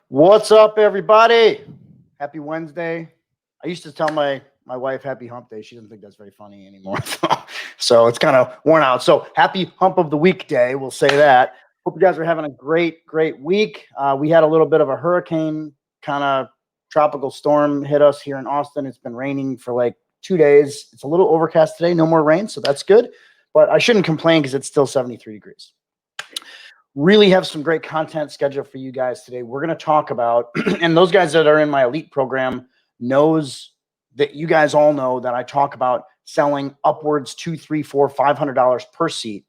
What's up, everybody? Happy Wednesday. I used to tell my wife happy hump day. She doesn't think that's very funny anymore. So it's kind of worn out. So happy hump of the week day. We'll say that. Hope you guys are having a great week. We had a little bit of a hurricane kind of tropical storm hit us here in Austin. It's been raining for like 2 days. It's a little overcast today. No more rain. So that's good. But I shouldn't complain because it's still 73 degrees. Really have some great content scheduled for you guys today. We're going to talk about, and those guys that are in my elite program knows that you guys all know that I talk about selling upwards $200, $300, $400, $500 per seat.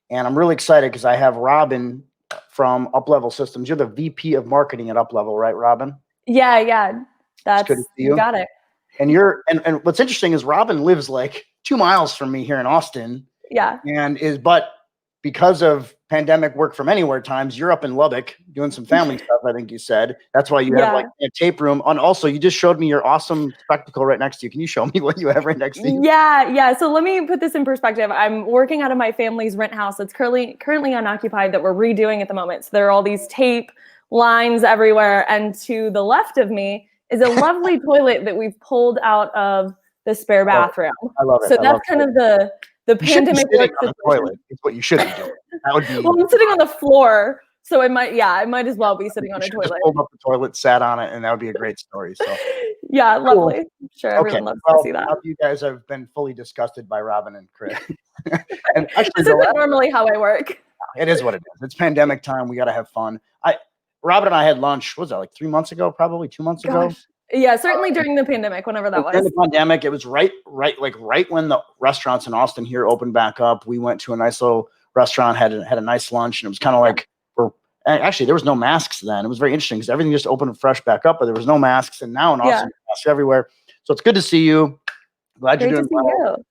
And I'm really excited because I have Robin from Uplevel Systems. You're the VP of marketing at Uplevel, right, Robin? Yeah. That's good to see you got it. And and what's interesting is Robin lives like 2 miles from me here in Austin. Yeah. But because of pandemic work from anywhere times, you're up in Lubbock doing some family stuff, I think you said. That's why you have like a tape room. And also, you just showed me your awesome spectacle right next to you. Can you show me what you have right next to you? Yeah. So let me put this in perspective. I'm working out of my family's rent house that's currently unoccupied that we're redoing at the moment. So there are all these tape lines everywhere. And to the left of me is a lovely toilet that we've pulled out of the spare bathroom. I love it. So that's kind of the pandemic work on the toilet. It's what you should be doing. That would be. Well, I'm sitting on the floor, so I might as well be sitting on a toilet. Just pulled up the toilet, sat on it, and that would be a great story. So yeah, lovely. I'm sure everyone loves to see that. You guys have been fully disgusted by Robin and Chris. And actually, this isn't normally how I work. It is what it is. It's pandemic time. We got to have fun. Robin and I had lunch. What was that, like 3 months ago? Probably 2 months ago. Yeah, certainly during the pandemic, whenever that was. During the pandemic, it was right when the restaurants in Austin here opened back up. We went to a nice little restaurant, had a nice lunch, and it was kind of like actually there was no masks then. It was very interesting because everything just opened fresh back up, but there was no masks, and now in Austin, masks everywhere. So it's good to see you. Glad you're doing well.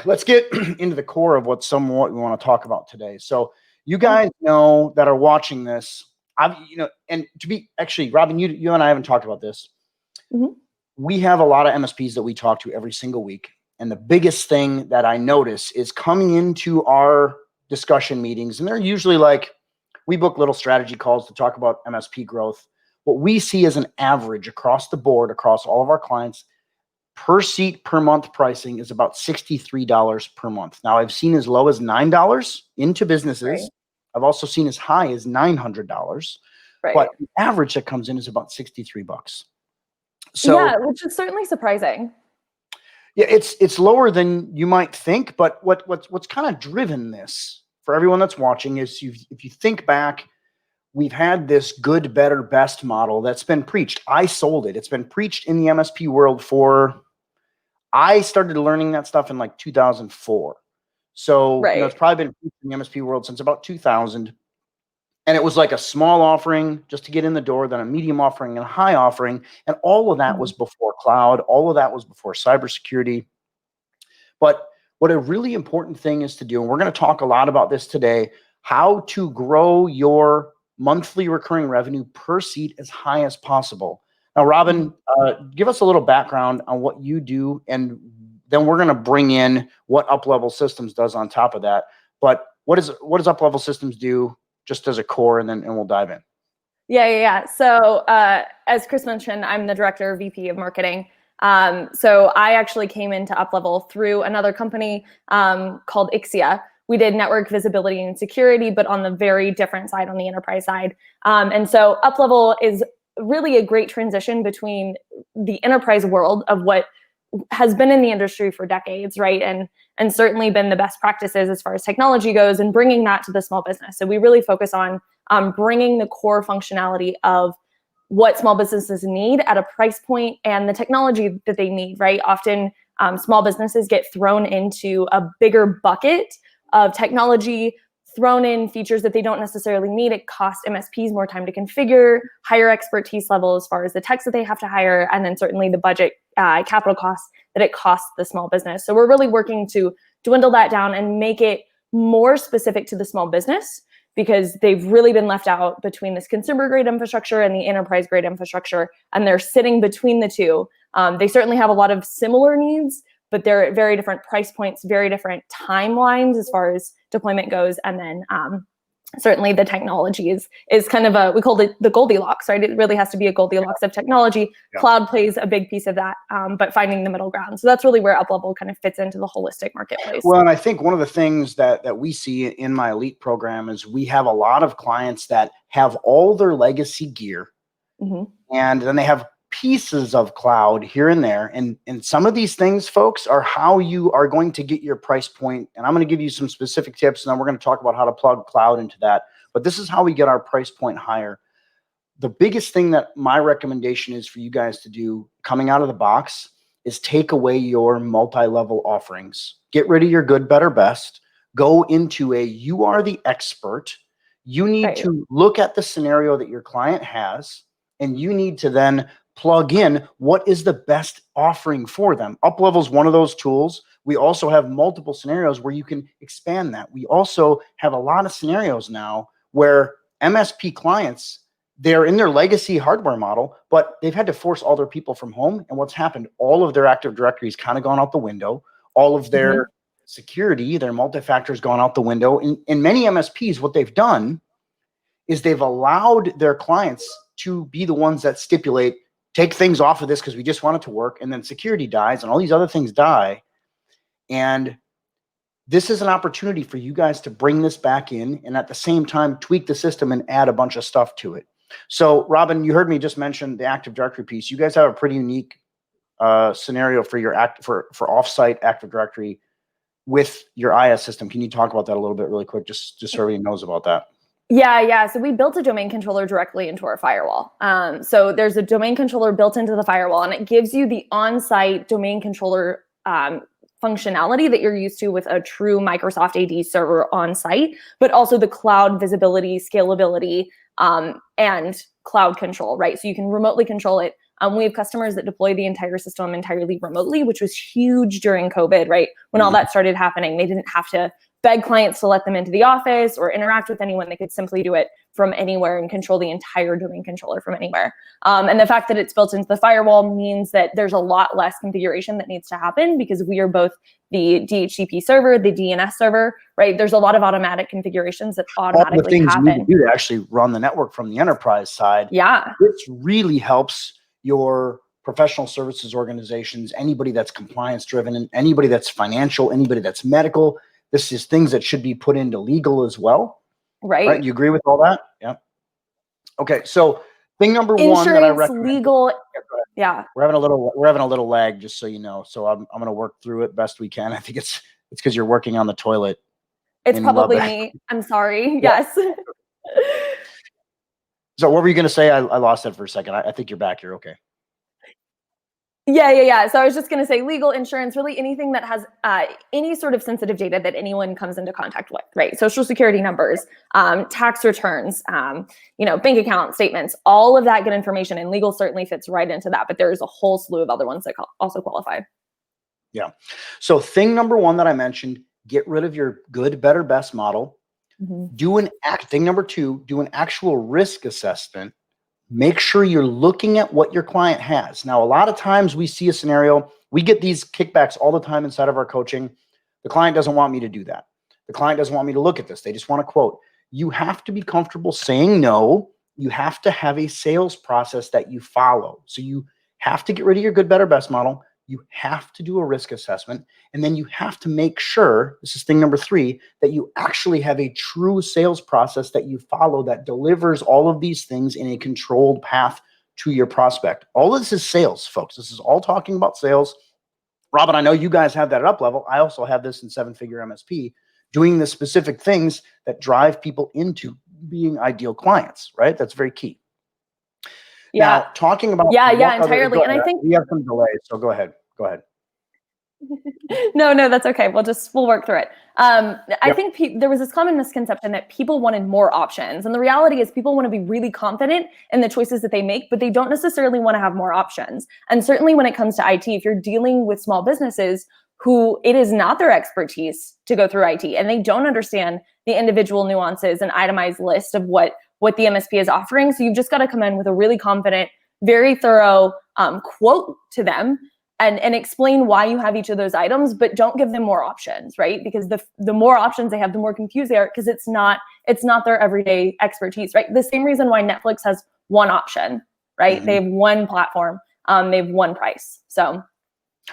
Let's get into the core of what we want to talk about today. So you guys know that are watching this. And to be actually, Robin, you and I haven't talked about this. Mm-hmm. We have a lot of MSPs that we talk to every single week. And the biggest thing that I notice is coming into our discussion meetings, and they're usually like, we book little strategy calls to talk about MSP growth. What we see as an average across the board, across all of our clients, per seat per month pricing is about $63 per month. Now, I've seen as low as $9 into businesses. Right. I've also seen as high as $900. Right. But the average that comes in is about $63. So yeah, which is certainly surprising. Yeah, it's lower than you might think, but what's kind of driven this for everyone that's watching is if you think back, we've had this good, better, best model that's been preached. I sold it. It's been preached in the MSP world I started learning that stuff in like 2004. So it's probably been preached in the MSP world since about 2000. And it was like a small offering just to get in the door, then a medium offering and a high offering. And all of that was before cloud. All of that was before cybersecurity. But what a really important thing is to do, and we're going to talk a lot about this today, how to grow your monthly recurring revenue per seat as high as possible. Now, Robin, give us a little background on what you do, and then we're going to bring in what Uplevel Systems does on top of that. But what does Uplevel Systems do just as a core, and we'll dive in. Yeah. So as Chris mentioned, I'm the director, VP of marketing. So I actually came into Uplevel through another company called Ixia. We did network visibility and security, but on the very different side, on the enterprise side. And so Uplevel is really a great transition between the enterprise world of what has been in the industry for decades, right? And certainly been the best practices as far as technology goes, and bringing that to the small business. So we really focus on bringing the core functionality of what small businesses need at a price point and the technology that they need, right? Often small businesses get thrown into a bigger bucket of technology, thrown in features that they don't necessarily need. It costs MSPs more time to configure, higher expertise level as far as the techs that they have to hire, and then certainly the budget capital costs that it costs the small business. So we're really working to dwindle that down and make it more specific to the small business, because they've really been left out between this consumer grade infrastructure and the enterprise grade infrastructure, and they're sitting between the two. They certainly have a lot of similar needs, but they're at very different price points, very different timelines as far as deployment goes, and then certainly the technology is kind of we call it the Goldilocks, right? It really has to be a Goldilocks of technology. Yeah. Cloud plays a big piece of that, but finding the middle ground. So that's really where Uplevel kind of fits into the holistic marketplace. Well, and I think one of the things that we see in my elite program is we have a lot of clients that have all their legacy gear, and then they have pieces of cloud here and there. And some of these things, folks, are how you are going to get your price point. And I'm going to give you some specific tips, and then we're going to talk about how to plug cloud into that. But this is how we get our price point higher. The biggest thing that my recommendation is for you guys to do coming out of the box is take away your multi-level offerings. Get rid of your good, better, best. Go into you are the expert. You need to look at the scenario that your client has, and you need to then plug in what is the best offering for them. Uplevel is one of those tools. We also have multiple scenarios where you can expand that. We also have a lot of scenarios now where MSP clients, they're in their legacy hardware model, but they've had to force all their people from home. And what's happened? All of their Active Directory has kind of gone out the window. All of their security, their multi-factor has gone out the window. In many MSPs, what they've done is they've allowed their clients to be the ones that stipulate, take things off of this because we just want it to work, and then security dies and all these other things die. And this is an opportunity for you guys to bring this back in and at the same time tweak the system and add a bunch of stuff to it. So Robin, you heard me just mention the Active Directory piece. You guys have a pretty unique scenario for your for offsite Active Directory with your IS system. Can you talk about that a little bit really quick, just so everybody knows about that? Yeah. So we built a domain controller directly into our firewall. So there's a domain controller built into the firewall, and it gives you the on-site domain controller functionality that you're used to with a true Microsoft AD server on site, but also the cloud visibility, scalability, and cloud control, right? So you can remotely control it. We have customers that deploy the entire system entirely remotely, which was huge during COVID, right? When all that started happening, they didn't have to beg clients to let them into the office or interact with anyone. They could simply do it from anywhere and control the entire domain controller from anywhere. And the fact that it's built into the firewall means that there's a lot less configuration that needs to happen because we are both the DHCP server, the DNS server, right? There's a lot of automatic configurations that automatically all the things happen. you need to do to actually run the network from the enterprise side. Yeah. This really helps your professional services organizations, anybody that's compliance driven, and anybody that's financial, anybody that's medical. This is things that should be put into legal as well. Right? You agree with all that? Yeah. Okay. So thing number one that I recommend. Legal. Yeah. We're having a little lag, just so you know. So I'm going to work through it best we can. I think it's because you're working on the toilet. It's probably me. I'm sorry. Yeah. Yes. So what were you going to say? I lost that for a second. I think you're back. You're okay. Yeah. So I was just going to say legal, insurance, really anything that has any sort of sensitive data that anyone comes into contact with, right? Social security numbers, tax returns, bank account statements, all of that good information, and legal certainly fits right into that. But there's a whole slew of other ones that also qualify. Yeah. So thing number one that I mentioned, get rid of your good, better, best model. Thing number two, do an actual risk assessment. Make sure you're looking at what your client has. Now, a lot of times we see a scenario, we get these kickbacks all the time inside of our coaching. The client doesn't want me to do that. The client doesn't want me to look at this. They just want to quote. You have to be comfortable saying no. You have to have a sales process that you follow. So you have to get rid of your good, better, best model. You have to do a risk assessment. And then you have to make sure, this is thing number three, that you actually have a true sales process that you follow that delivers all of these things in a controlled path to your prospect. All of this is sales, folks. This is all talking about sales. Robin, I know you guys have that at Uplevel. I also have this in 7-figure MSP, doing the specific things that drive people into being ideal clients, right? That's very key. Yeah. Now, talking about entirely. And I think we have some delays, so go ahead. No, that's okay. We'll work through it. I think there was this common misconception that people wanted more options. And the reality is people want to be really confident in the choices that they make, but they don't necessarily want to have more options. And certainly when it comes to IT, if you're dealing with small businesses who it is not their expertise to go through IT, and they don't understand the individual nuances and itemized list of what the MSP is offering. So you've just got to come in with a really confident, very thorough quote to them and explain why you have each of those items, but don't give them more options, right? Because the more options they have, the more confused they are, because it's not their everyday expertise, right? The same reason why Netflix has one option, right? They have one platform, they have one price. So,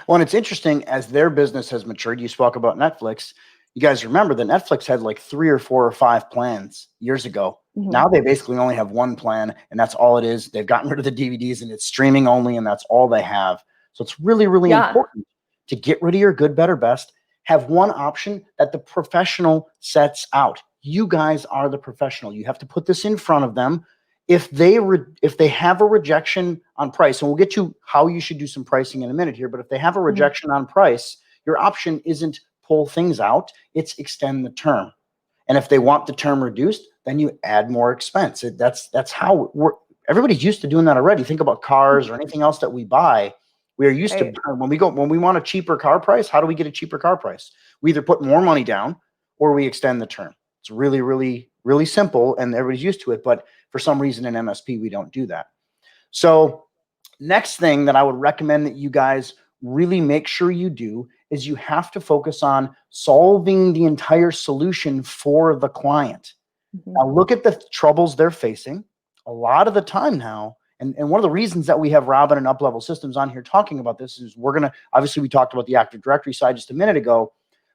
well, and it's interesting, as their business has matured. You spoke about Netflix. You guys remember that Netflix had like 3 or 4 or 5 plans years ago. Now they basically only have one plan, and that's all it is. They've gotten rid of the DVDs, and it's streaming only, and that's all they have. So it's really, really important to get rid of your good, better, best. Have one option that the professional sets out. You guys are the professional. You have to put this in front of them. If they have a rejection on price, and we'll get to how you should do some pricing in a minute here, but if they have a rejection on price, your option isn't pull things out, it's extend the term. And if they want the term reduced, then you add more expense. That's how everybody's used to doing that already. Think about cars or anything else that we buy. We are used to, when we want a cheaper car price, how do we get a cheaper car price? We either put more money down or we extend the term. It's really, really, really simple, and everybody's used to it. But for some reason in MSP, we don't do that. So next thing that I would recommend that you guys really make sure you do is you have to focus on solving the entire solution for the client. Now look at the troubles they're facing. A lot of the time now, and one of the reasons that we have Robin and Uplevel Systems on here talking about this is obviously we talked about the Active Directory side just a minute ago,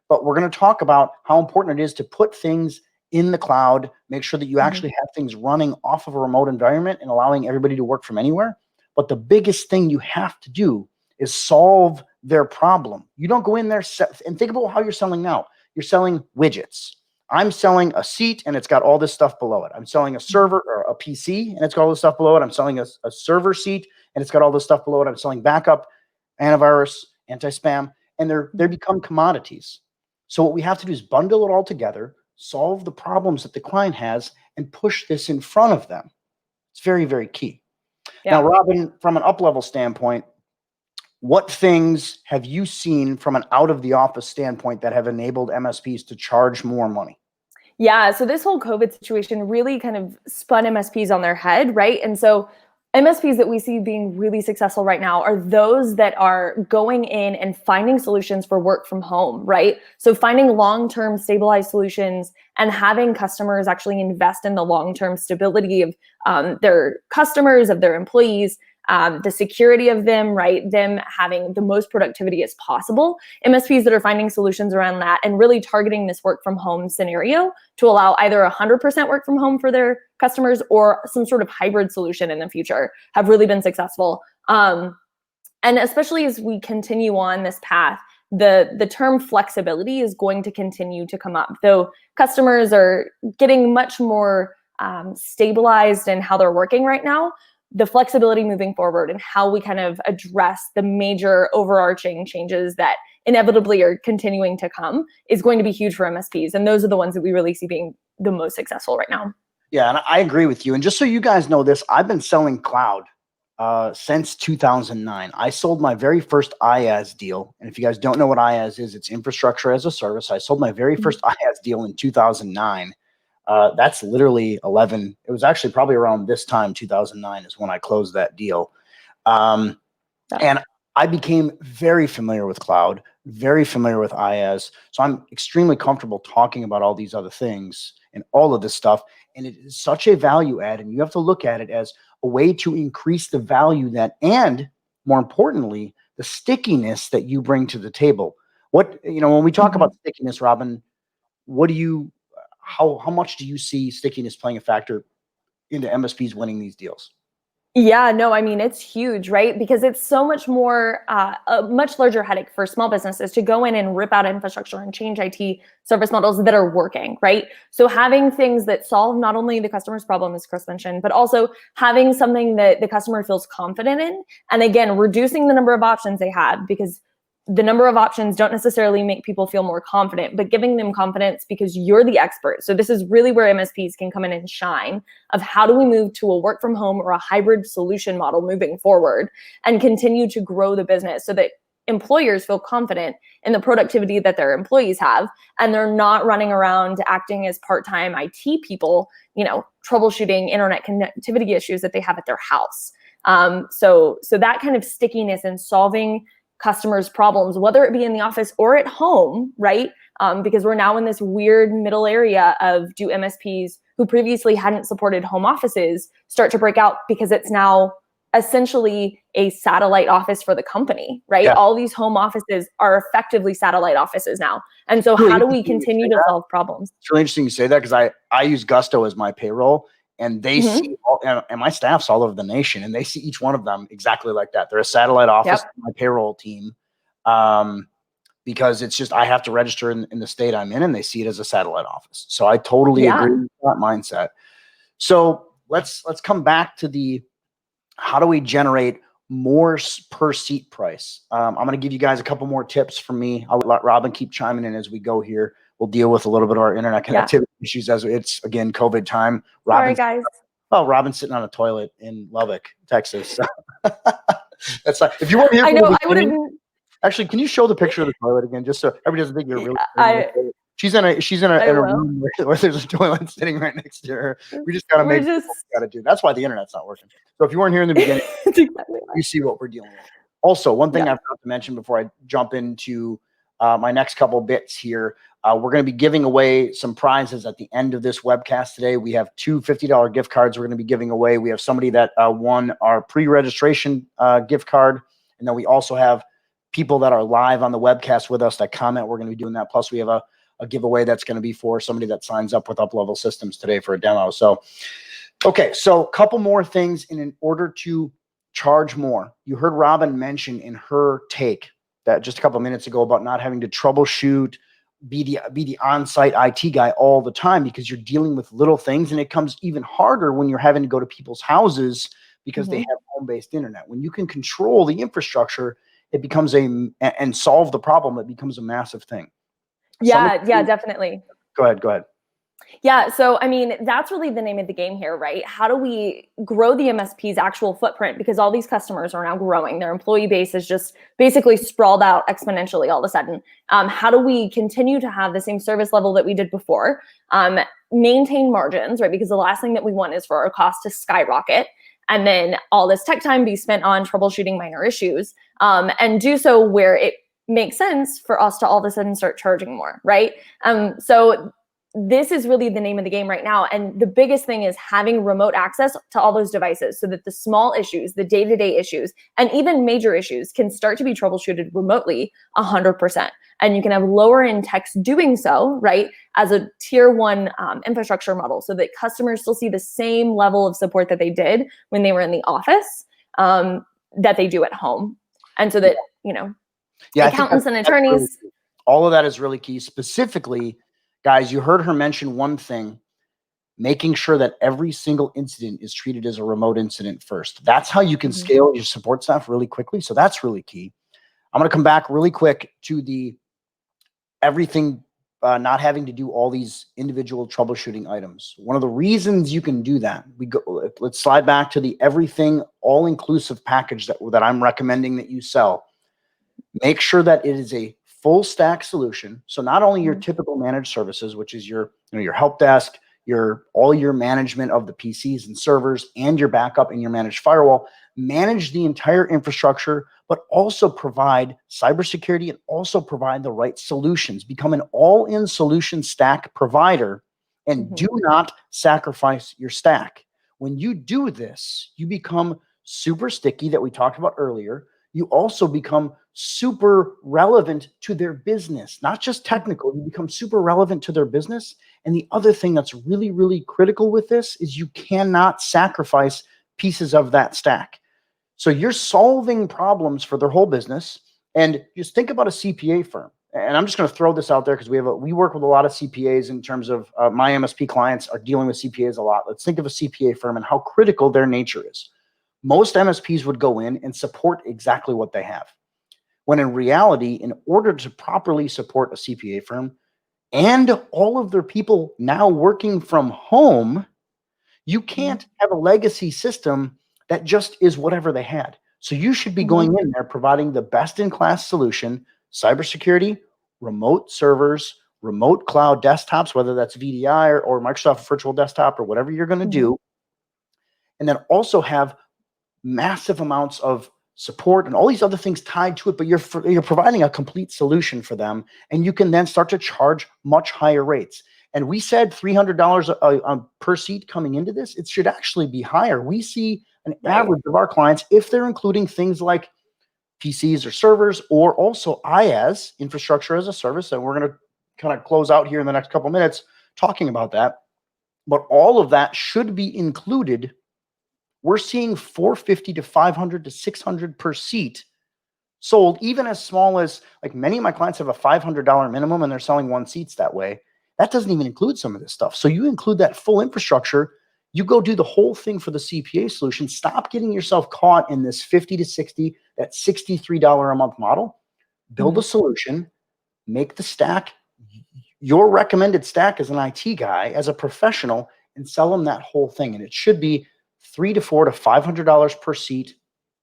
but we're going to talk about how important it is to put things in the cloud, make sure that you actually have things running off of a remote environment and allowing everybody to work from anywhere. But the biggest thing you have to do is solve their problem. You don't go in there and think about how you're selling now. You're selling widgets. I'm selling a seat and it's got all this stuff below it. I'm selling a server or a PC and it's got all this stuff below it. I'm selling a server seat and it's got all this stuff below it. I'm selling backup, antivirus, anti-spam, and they become commodities. So what we have to do is bundle it all together, solve the problems that the client has, and push this in front of them. It's very, very key. Now, Robin, from an Uplevel standpoint, what things have you seen from an out of the office standpoint that have enabled MSPs to charge more money? Yeah, so this whole COVID situation really kind of spun MSPs on their head, right? And so MSPs that we see being really successful right now are those that are going in and finding solutions for work from home, right? So finding long-term stabilized solutions and having customers actually invest in the long-term stability of their customers, of their employees, the security of them, right? Them having the most productivity as possible. MSPs that are finding solutions around that and really targeting this work from home scenario to allow either 100% work from home for their customers or some sort of hybrid solution in the future have really been successful. And especially as we continue on this path, the term flexibility is going to continue to come up. Though customers are getting much more stabilized in how they're working right now, the flexibility moving forward and how we kind of address the major overarching changes that inevitably are continuing to come is going to be huge for MSPs. And those are the ones that we really see being the most successful right now. Yeah, and I agree with you. And just so you guys know this, I've been selling cloud since 2009. I sold my very first IaaS deal. And if you guys don't know what IaaS is, it's infrastructure as a service. I sold my very first IaaS deal in 2009. That's literally 11. It was actually probably around this time, 2009 is when I closed that deal. And I became very familiar with cloud, very familiar with IaaS. So I'm extremely comfortable talking about all these other things and all of this stuff. And it is such a value add. And you have to look at it as a way to increase the value and more importantly, the stickiness that you bring to the table. When we talk about stickiness, Robin, how much do you see stickiness playing a factor into MSPs winning these deals? Yeah, no, I mean, it's huge, right? Because it's so much more, a much larger headache for small businesses to go in and rip out infrastructure and change IT service models that are working, right? So having things that solve not only the customer's problem, as Chris mentioned, but also having something that the customer feels confident in. And again, reducing the number of options they have, because the number of options don't necessarily make people feel more confident, but giving them confidence because you're the expert. So this is really where MSPs can come in and shine of how do we move to a work from home or a hybrid solution model moving forward and continue to grow the business so that employers feel confident in the productivity that their employees have, and they're not running around acting as part-time IT people, troubleshooting internet connectivity issues that they have at their house. So that kind of stickiness and solving customers' problems, whether it be in the office or at home, right? Because we're now in this weird middle area of, do MSPs who previously hadn't supported home offices start to break out because it's now essentially a satellite office for the company, right? Yeah. All these home offices are effectively satellite offices now. And so how do we continue to solve problems? It's really interesting you say that, because I use Gusto as my payroll, and they see all, and my staff's all over the nation, and they see each one of them exactly like that. They're a satellite office, my payroll team, because it's just, I have to register in the state I'm in, and they see it as a satellite office. So I totally agree with that mindset. So let's come back to the, how do we generate more per seat price? I'm going to give you guys a couple more tips from me. I'll let Robin keep chiming in as we go here. We'll deal with a little bit of our internet connectivity issues as it's, again, COVID time. Sorry, guys. Oh, Robin's sitting on a toilet in Lubbock, Texas. That's like, if you weren't here, I know. I would have. Actually, can you show the picture of the toilet again, just so everybody doesn't think you're really? She's in a room where there's a toilet sitting right next to her. We just gotta gotta do. That's why the internet's not working. So if you weren't here in the beginning, you see what we're dealing with. Also, one thing I forgot to mention before I jump into my next couple bits here, we're going to be giving away some prizes at the end of this webcast today. We have two $50 gift cards we're going to be giving away. We have somebody that won our pre-registration gift card, and then we also have people that are live on the webcast with us that comment. We're going to be doing that. Plus, we have a giveaway that's going to be for somebody that signs up with Uplevel Systems today for a demo. So, okay, so a couple more things in order to charge more. You heard Robin mention in her take that just a couple of minutes ago about not having to troubleshoot, be the on-site IT guy all the time, because you're dealing with little things, and it comes even harder when you're having to go to people's houses because they have home-based internet. When you can control the infrastructure, it becomes and solve the problem, it becomes a massive thing. Yeah, definitely. Go ahead. Yeah, so I mean, that's really the name of the game here, right? How do we grow the MSP's actual footprint? Because all these customers are now growing. Their employee base is just basically sprawled out exponentially all of a sudden. How do we continue to have the same service level that we did before? Maintain margins, right? Because the last thing that we want is for our costs to skyrocket, and then all this tech time be spent on troubleshooting minor issues, and do so where it makes sense for us to all of a sudden start charging more, right? So this is really the name of the game right now. And the biggest thing is having remote access to all those devices so that the small issues, the day-to-day issues, and even major issues can start to be troubleshooted remotely 100%. And you can have lower end techs doing so, right, as a tier one infrastructure model, so that customers still see the same level of support that they did when they were in the office that they do at home. And so that, accountants and attorneys. All of that is really key. Specifically, guys, you heard her mention one thing: making sure that every single incident is treated as a remote incident first. That's how you can scale your support staff really quickly. So that's really key. I'm going to come back really quick to the everything, not having to do all these individual troubleshooting items. One of the reasons you can do that, let's slide back to the everything all-inclusive package that I'm recommending that you sell. Make sure that it is a full stack solution. So not only your typical managed services, which is your help desk, all your management of the PCs and servers, and your backup and your managed firewall, manage the entire infrastructure, but also provide cybersecurity and also provide the right solutions. Become an all-in solution stack provider, and do not sacrifice your stack. When you do this, you become super sticky, that we talked about earlier. You also become super relevant to their business, not just technical. You become super relevant to their business. And the other thing that's really, really critical with this is you cannot sacrifice pieces of that stack. So you're solving problems for their whole business. And just think about a CPA firm. And I'm just going to throw this out there because we work with a lot of CPAs in terms of my MSP clients are dealing with CPAs a lot. Let's think of a CPA firm and how critical their nature is. Most MSPs would go in and support exactly what they have. When in reality, in order to properly support a CPA firm and all of their people now working from home, you can't have a legacy system that just is whatever they had. So you should be going in there providing the best-in-class solution: cybersecurity, remote servers, remote cloud desktops, whether that's VDI or Microsoft Virtual Desktop or whatever you're going to do. And then also have massive amounts of support, and all these other things tied to it, but you're providing a complete solution for them, and you can then start to charge much higher rates. And we said $300 per seat coming into this. It should actually be higher. We see an average of our clients, if they're including things like PCs or servers, or also IaaS, infrastructure as a service, and we're going to kind of close out here in the next couple minutes talking about that. But all of that should be included. We're seeing $450 to $500 to $600 per seat sold, even as small as, like, many of my clients have a $500 minimum and they're selling 1 seats that way. That doesn't even include some of this stuff. So you include that full infrastructure, you go do the whole thing for the CPA solution. Stop getting yourself caught in this 50 to 60, that $63 a month model. Build a solution, make the stack your recommended stack as an IT guy, as a professional, and sell them that whole thing. And it should be $300 to $400 to $500 per seat.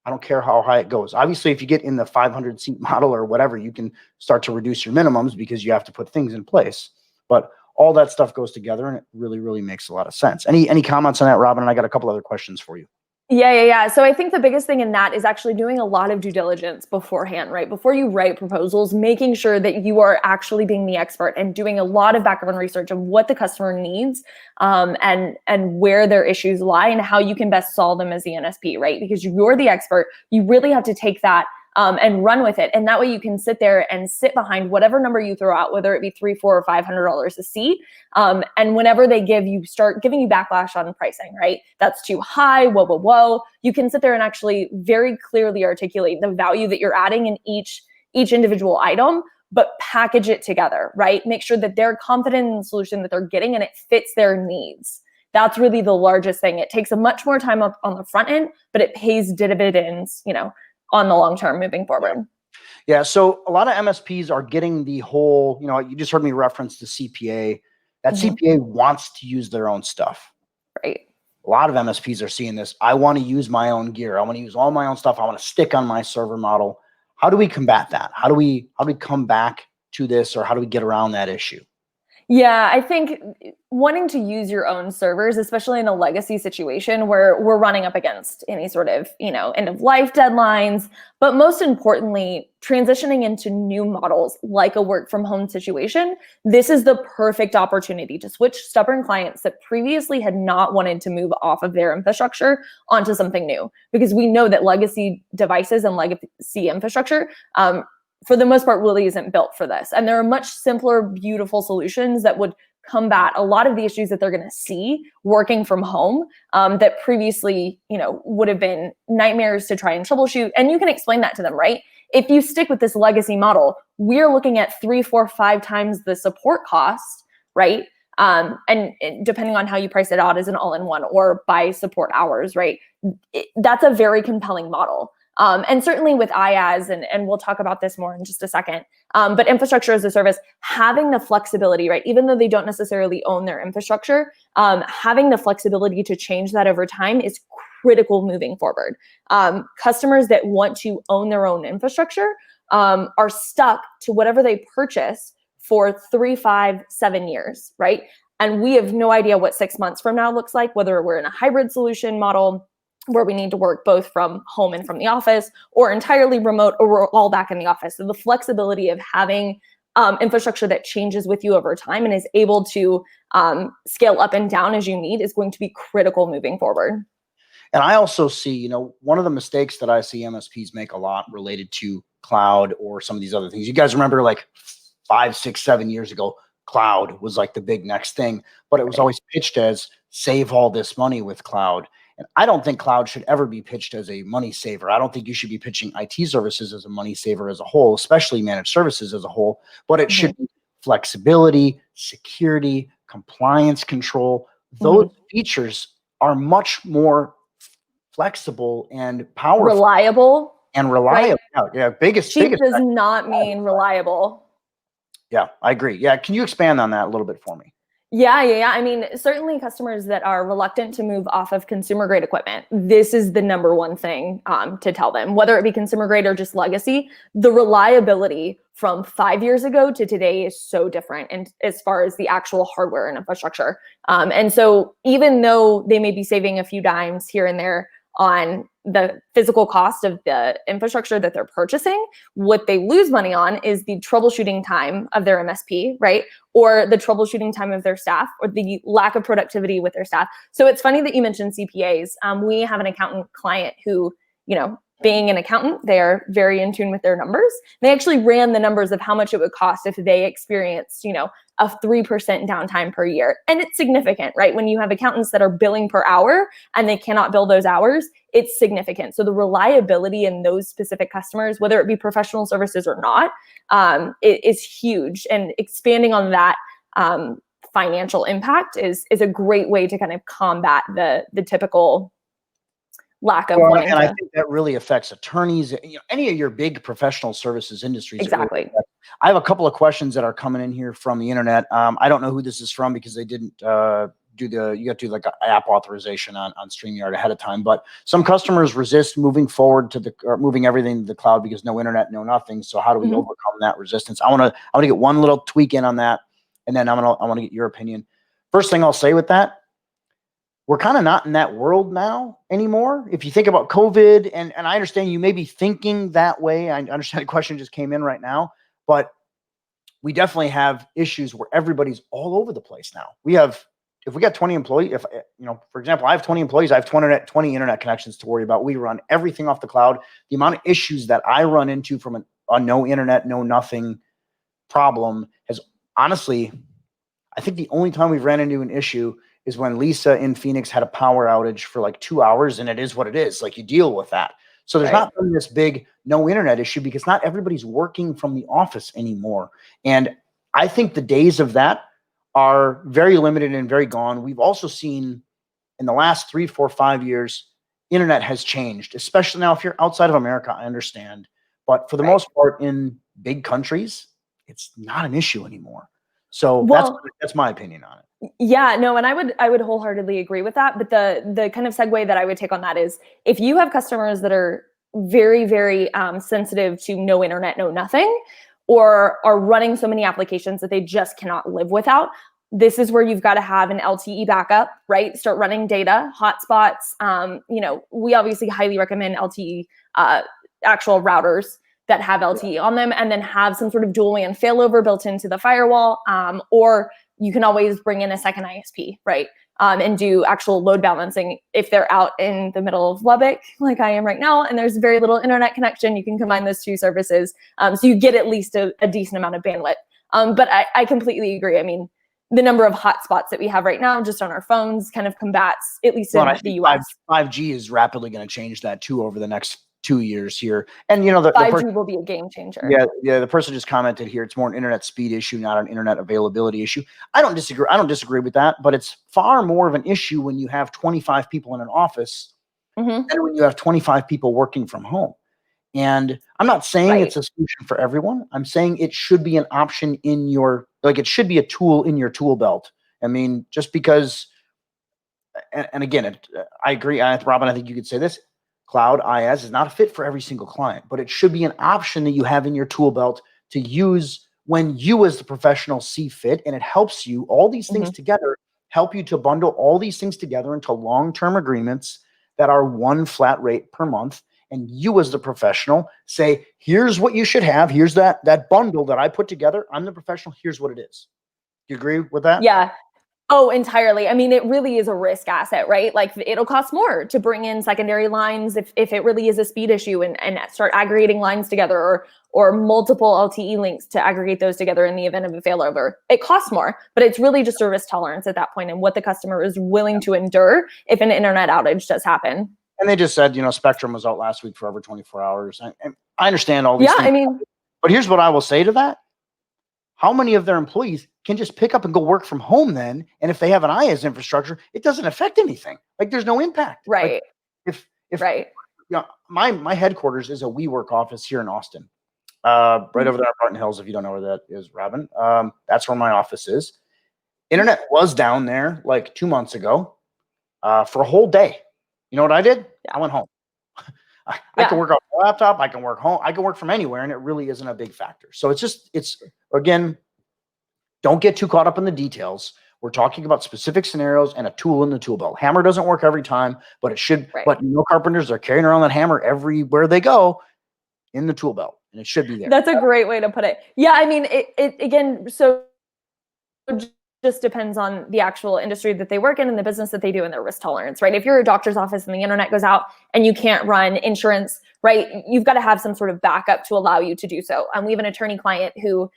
I don't care how high it goes. Obviously, if you get in the 500 seat model or whatever, you can start to reduce your minimums because you have to put things in place. But all that stuff goes together, and it really, really makes a lot of sense. Any comments on that, Robin? And I got a couple other questions for you. Yeah. So I think the biggest thing in that is actually doing a lot of due diligence beforehand, right? Before you write proposals, making sure that you are actually being the expert and doing a lot of background research of what the customer needs, and where their issues lie and how you can best solve them as the MSP, right? Because you're the expert, you really have to take that and run with it. And that way you can sit there and sit behind whatever number you throw out, whether it be $300, $400, or $500 a seat. And whenever they start giving you backlash on pricing, right? That's too high, whoa. You can sit there and actually very clearly articulate the value that you're adding in each individual item, but package it together, right? Make sure that they're confident in the solution that they're getting and it fits their needs. That's really the largest thing. It takes a much more time up on the front end, but it pays dividends, on the long term moving forward. Yeah. So a lot of MSPs are getting the whole, you just heard me reference the CPA. That CPA wants to use their own stuff. Right. A lot of MSPs are seeing this. I want to use my own gear. I want to use all my own stuff. I want to stick on my server model. How do we combat that? How do we come back to this, or how do we get around that issue? Yeah, I think wanting to use your own servers, especially in a legacy situation where we're running up against any sort of, end of life deadlines, but most importantly, transitioning into new models like a work from home situation, this is the perfect opportunity to switch stubborn clients that previously had not wanted to move off of their infrastructure onto something new. Because we know that legacy devices and legacy infrastructure, for the most part, really isn't built for this. And there are much simpler, beautiful solutions that would combat a lot of the issues that they're going to see working from home, that previously, would have been nightmares to try and troubleshoot. And you can explain that to them, right? If you stick with this legacy model, we're looking at 3, 4, 5 times the support cost, right? And depending on how you price it out as an all-in-one or by support hours, right? That's a very compelling model. And certainly with IaaS, and we'll talk about this more in just a second, but infrastructure as a service, having the flexibility, right? Even though they don't necessarily own their infrastructure, having the flexibility to change that over time is critical moving forward. Customers that want to own their own infrastructure are stuck to whatever they purchase for 3, 5, 7 years, right? And we have no idea what 6 months from now looks like, whether we're in a hybrid solution model where we need to work both from home and from the office, or entirely remote, or we're all back in the office. So the flexibility of having infrastructure that changes with you over time and is able to scale up and down as you need is going to be critical moving forward. And I also see, one of the mistakes that I see MSPs make a lot related to cloud or some of these other things. You guys remember like 5, 6, 7 years ago, cloud was like the big next thing, but it was always pitched as save all this money with cloud. And I don't think cloud should ever be pitched as a money saver. I don't think you should be pitching IT services as a money saver as a whole, especially managed services as a whole, but it should be flexibility, security, compliance control. Those features are much more flexible and powerful. Reliable. Right? Yeah, biggest. Cheap does not mean reliable. Yeah, I agree. Yeah, can you expand on that a little bit for me? Yeah. I mean, certainly customers that are reluctant to move off of consumer grade equipment, this is the number one thing to tell them, whether it be consumer grade or just legacy. The reliability from 5 years ago to today is so different, and as far as the actual hardware and infrastructure. And so even though they may be saving a few dimes here and there on the physical cost of the infrastructure that they're purchasing. What they lose money on is the troubleshooting time of their MSP, right? Or the troubleshooting time of their staff, or the lack of productivity with their staff. So it's funny that you mentioned CPAs. We have an accountant client who, being an accountant, they are very in tune with their numbers. They actually ran the numbers of how much it would cost if they experienced, a 3% downtime per year. And it's significant, right? When you have accountants that are billing per hour and they cannot bill those hours, it's significant. So the reliability in those specific customers, whether it be professional services or not, it is huge. And expanding on that financial impact is a great way to kind of combat the typical lack of wanting and to. I think that really affects attorneys, any of your big professional services industries. Exactly. Really, I have a couple of questions that are coming in here from the internet. I don't know who this is from because they didn't you have to do like an app authorization on StreamYard ahead of time. But some customers resist moving forward moving everything to the cloud because no internet, no nothing. So how do we overcome that resistance? I want to get one little tweak in on that, and then I want to get your opinion. First thing I'll say with that, we're kind of not in that world now anymore. If you think about COVID, and I understand you may be thinking that way. I understand the question just came in right now, but we definitely have issues where everybody's all over the place now. If we got 20 employees, for example, I have 20 employees, I have 20 internet connections to worry about. We run everything off the cloud. The amount of issues that I run into from a no internet, no nothing problem has honestly, I think the only time we've ran into an issue is when Lisa in Phoenix had a power outage for like 2 hours, and it is what it is. Like, you deal with that. So there's not been this big no internet issue because not everybody's working from the office anymore. And I think the days of that are very limited and very gone. We've also seen in the last 3, 4, 5 years, internet has changed, especially now if you're outside of America, I understand. But for the most part in big countries, it's not an issue anymore. So that's my opinion on it. Yeah, no, and I would wholeheartedly agree with that. But the kind of segue that I would take on that is, if you have customers that are very, very sensitive to no internet, no nothing, or are running so many applications that they just cannot live without, this is where you've got to have an LTE backup, right? Start running data, hotspots. We obviously highly recommend LTE actual routers that have LTE on them, and then have some sort of dual WAN failover built into the firewall, or you can always bring in a second ISP, right? And do actual load balancing. If they're out in the middle of Lubbock, like I am right now, and there's very little internet connection, you can combine those two services. So you get at least a decent amount of bandwidth. But I completely agree. I mean, the number of hotspots that we have right now just on our phones kind of combats, at least in the US. 5G is rapidly going to change that too over the next 2 years here. And the 5G will be a game changer. Yeah. The person just commented here, it's more an internet speed issue, not an internet availability issue. I don't disagree with that, but it's far more of an issue when you have 25 people in an office than when you have 25 people working from home. And I'm not saying it's a solution for everyone. I'm saying it should be an option it should be a tool in your tool belt. I mean, just because, and again, I agree, Robin, I think you could say this, Cloud IaaS is not a fit for every single client, but it should be an option that you have in your tool belt to use when you as the professional see fit. And it helps you, all these things together, help you to bundle all these things together into long-term agreements that are one flat rate per month. And you as the professional say, here's what you should have. Here's that bundle that I put together. I'm the professional. Here's what it is. Do you agree with that? Yeah. Oh, entirely. I mean, it really is a risk asset, right? Like, it'll cost more to bring in secondary lines if it really is a speed issue, and start aggregating lines together, or multiple LTE links to aggregate those together in the event of a failover. It costs more, but it's really just a risk tolerance at that point and what the customer is willing to endure if an internet outage does happen. And they just said, Spectrum was out last week for over 24 hours. And I understand all these things. I mean, but here's what I will say to that. How many of their employees can just pick up and go work from home then? And if they have an IaaS infrastructure, it doesn't affect anything. Like, there's no impact. Right. Like, if my headquarters is a WeWork office here in Austin, right over there at Barton Hills. If you don't know where that is, Robin, that's where my office is. Internet was down there like 2 months ago for a whole day. You know what I did? I went home. I can work off my laptop. I can work home. I can work from anywhere, and it really isn't a big factor. So it's again, don't get too caught up in the details. We're talking about specific scenarios and a tool in the tool belt. Hammer doesn't work every time, but it should. Right. But carpenters are carrying around that hammer everywhere they go in the tool belt, and it should be there. That's a great way to put it. Yeah, I mean, it again, so just depends on the actual industry that they work in and the business that they do and their risk tolerance, right? If you're a doctor's office and the internet goes out and you can't run insurance, right, you've got to have some sort of backup to allow you to do so. We have an attorney client who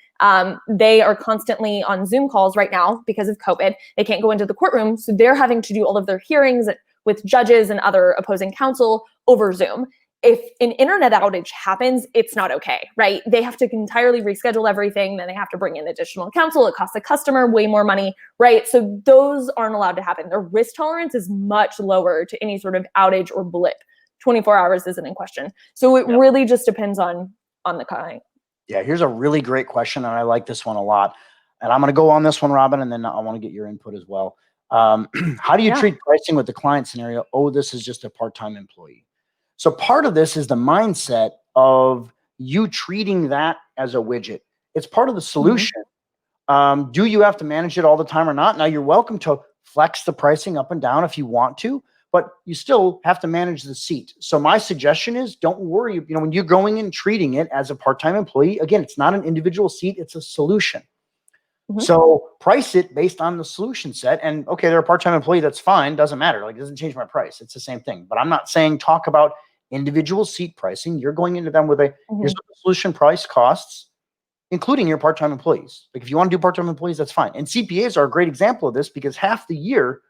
they are constantly on Zoom calls right now because of COVID. They can't go into the courtroom, so they're having to do all of their hearings with judges and other opposing counsel over Zoom. If an internet outage happens, it's not okay, right? They have to entirely reschedule everything. Then they have to bring in additional counsel. It costs the customer way more money, right? So those aren't allowed to happen. Their risk tolerance is much lower to any sort of outage or blip. 24 hours isn't in question. So it really just depends on the client. Yeah, here's a really great question, and I like this one a lot. And I'm going to go on this one, Robin, and then I want to get your input as well. How do you treat pricing with the client scenario? Oh, this is just a part-time employee. So part of this is the mindset of you treating that as a widget. It's part of the solution. Do you have to manage it all the time or not? Now, you're welcome to flex the pricing up and down if you want to, but you still have to manage the seat. So my suggestion is don't worry. When you're going and treating it as a part-time employee, again, it's not an individual seat, it's a solution. So price it based on the solution set. And okay, they're a part-time employee, that's fine. Doesn't matter. Like, it doesn't change my price. It's the same thing. But I'm not saying talk about individual seat pricing. You're going into them with a here's what the solution price costs, including your part-time employees. Like, if you want to do part-time employees, that's fine. And CPAs are a great example of this because half the year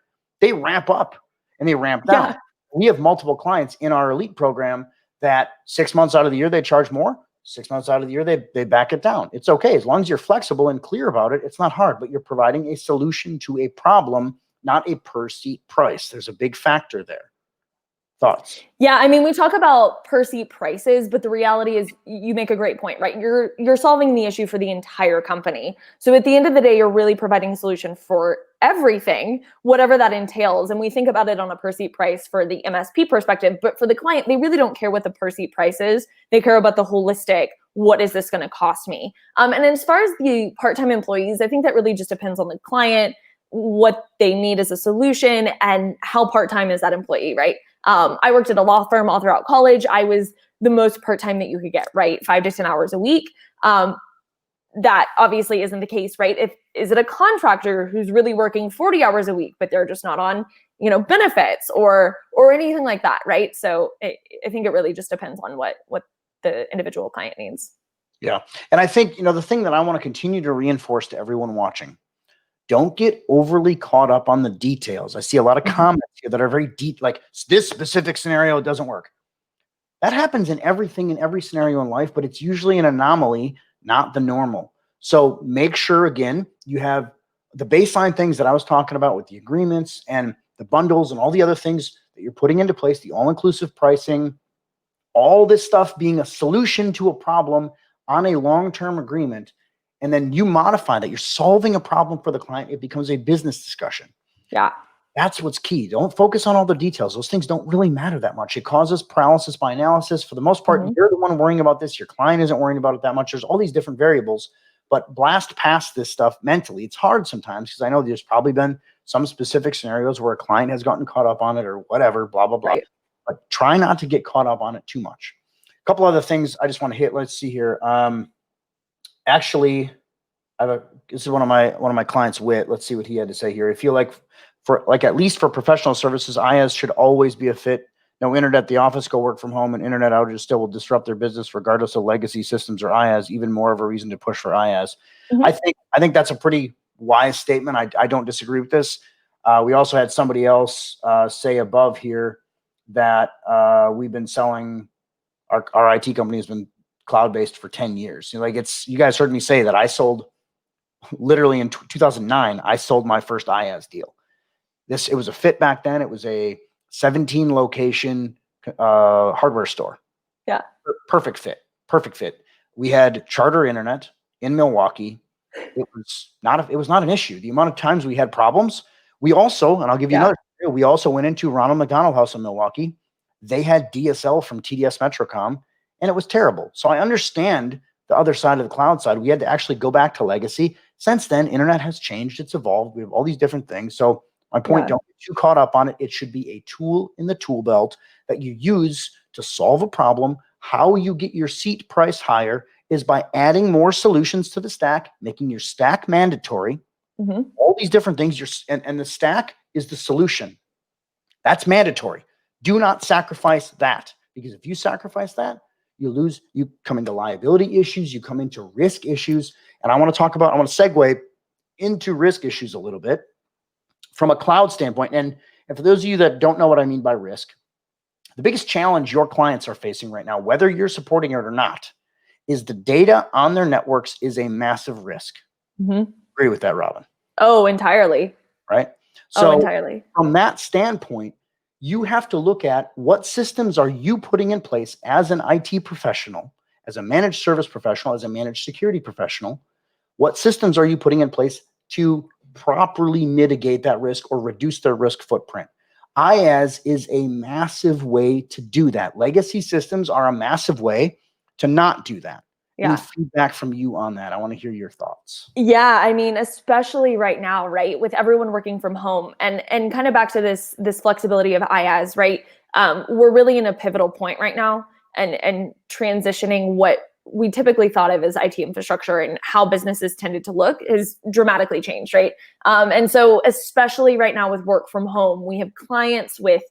they ramp up and they ramp down. We have multiple clients in our elite program that 6 months out of the year they charge more. 6 months out of the year they back it down. It's okay as long as you're flexible and clear about it. It's not hard, but you're providing a solution to a problem, not a per seat price. There's a big factor there. Thoughts? Yeah, I mean, we talk about per seat prices, but the reality is you make a great point, right? You're solving the issue for the entire company. So at the end of the day, you're really providing a solution for everything, whatever that entails. And we think about it on a per seat price for the MSP perspective, but for the client, they really don't care what the per seat price is. They care about the holistic, what is this going to cost me? And as far as the part-time employees, I think that really just depends on the client, what they need as a solution, and how part-time is that employee, right? I worked at a law firm all throughout college. I was the most part-time that you could get, right? 5 to 10 hours a week. That obviously isn't the case, right? Is it a contractor who's really working 40 hours a week, but they're just not on, benefits or anything like that, right? So I think it really just depends on what the individual client needs. Yeah. And I think, the thing that I want to continue to reinforce to everyone watching, don't get overly caught up on the details. I see a lot of comments here that are very deep, like this specific scenario doesn't work. That happens in everything, in every scenario in life, but it's usually an anomaly, not the normal. So make sure, again, you have the baseline things that I was talking about with the agreements and the bundles and all the other things that you're putting into place, the all-inclusive pricing, all this stuff being a solution to a problem on a long-term agreement. And then you modify that. You're solving a problem for the client. It becomes a business discussion. Yeah. That's what's key. Don't focus on all the details. Those things don't really matter that much. It causes paralysis by analysis. For the most part, you're the one worrying about this. Your client isn't worrying about it that much. There's all these different variables, but blast past this stuff mentally. It's hard sometimes because I know there's probably been some specific scenarios where a client has gotten caught up on it or whatever, blah, blah, blah. Right. But try not to get caught up on it too much. A couple other things I just want to hit. Let's see here. Actually, this is one of my clients, Wit. Let's see what he had to say here. I feel like at least for professional services, IaaS should always be a fit. No internet at the office, go work from home, and internet outages still will disrupt their business regardless of legacy systems or IaaS. Even more of a reason to push for IaaS. I think that's a pretty wise statement. I don't disagree with this. We also had somebody else say above here that we've been selling our IT company has been cloud-based for 10 years. You guys heard me say that I sold literally in 2009, I sold my first IaaS deal. It was a fit back then. It was a 17 location hardware store. Yeah. Perfect fit. We had charter internet in Milwaukee. It was not an issue. The amount of times we had problems, we also, and I'll give you another, we also went into Ronald McDonald House in Milwaukee. They had DSL from TDS Metrocom, and it was terrible. So I understand the other side of the cloud side. We had to actually go back to legacy. Since then, internet has changed. It's evolved. We have all these different things. So my point, don't get too caught up on it. It should be a tool in the tool belt that you use to solve a problem. How you get your seat price higher is by adding more solutions to the stack, making your stack mandatory. All these different things, and the stack is the solution. That's mandatory. Do not sacrifice that, because if you sacrifice that, you come into liability issues, you come into risk issues. And I want to segue into risk issues a little bit from a cloud standpoint. And for those of you that don't know what I mean by risk, the biggest challenge your clients are facing right now, whether you're supporting it or not, is the data on their networks is a massive risk. Agree with that, Robin? Oh, entirely. Right? So entirely. From that standpoint, you have to look at what systems are you putting in place as an IT professional, as a managed service professional, as a managed security professional. What systems are you putting in place to properly mitigate that risk or reduce their risk footprint? IaaS is a massive way to do that. Legacy systems are a massive way to not do that. Any feedback from you on that? I want to hear your thoughts. Yeah, I mean, especially right now, right, with everyone working from home, and kind of back to this flexibility of IaaS, right? We're really in a pivotal point right now, and transitioning what we typically thought of as IT infrastructure and how businesses tended to look is dramatically changed, right? And so, especially right now with work from home, we have clients with